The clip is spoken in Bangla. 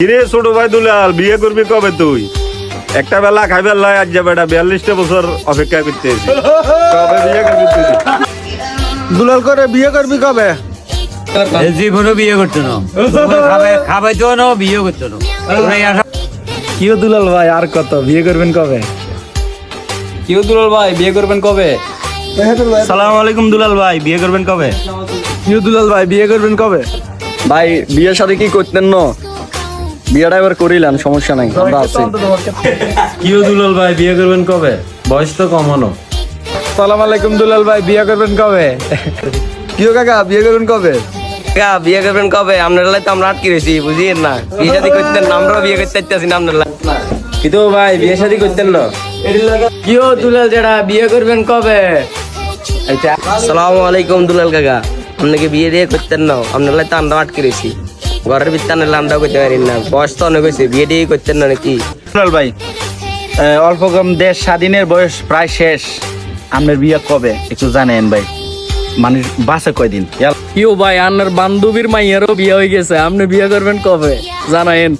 কিরে ছোট ভাই দুলাল, বিয়ে করবি কবে তুই? একটা বেলা খাইবার লাই আজ যাবে, 42টা বছর অপেক্ষা করতেছি। কবে বিয়ে করবি তুই? দুলাল করে বিয়ে করবি কবে? জীবনও বিয়ে করতো না, খাবাইতো না, বিয়ে করতো না। কিও দুলাল ভাই আর কত, বিয়ে করবেন কবে? কিও দুলাল ভাই বিয়ে করবেন কবে? সালাম আলাইকুম দুলাল ভাই, বিয়ে করবেন কবে? কিও দুলাল ভাই বিয়ে করবেন কবে? ভাই বিয়ের সাথে কি করতেন না? বিয়েটা এবার করিলাম, সমস্যা নাই, আমরা আছি। কিও দুলাল ভাই বিয়ে করবেন কবে? বয়স তো কমানো। সালাম আলাইকুম দুলাল ভাই, বিয়ে করবেন কবে? কিও কাকা বিয়ে করবেন কবে? কাকা বিয়ে করবেন কবে? আপনার লাই তো আমরা আটকে রয়েছি, বুঝিয়েন না? বিয়ে শাদী করতেন না, আমরাও বিয়ে করতে চাইতেছি না আপনার লাই। কিন্তু ভাই বিয়ে শাদী করতেন না। কিও দুলাল যেটা বিয়ে করবেন কবে? আসসালামু আলাইকুম দুলাল কাকা, আপনাকে বিয়ে দিয়ে করতেন না, আপনার লাই তো আমরা আটকে রয়েছি। ঘরের ভিতরে আনলে আমরাও করতে পারি না, বয়স তো অনেক হয়েছে, বিয়ে দিয়ে করতেন না নাকি? দুলাল ভাই অল্প কম দেশ স্বাধীনের বয়স প্রায় শেষ, আপনার বিয়ে কবে একটু জানেন ভাই? মানুষ বাসে কয়দিন? কিও ভাই আপনার বান্ধবীর মাইয়ারও বিয়ে হয়ে গেছে, আপনি বিয়ে করবেন কবে জানায়েন?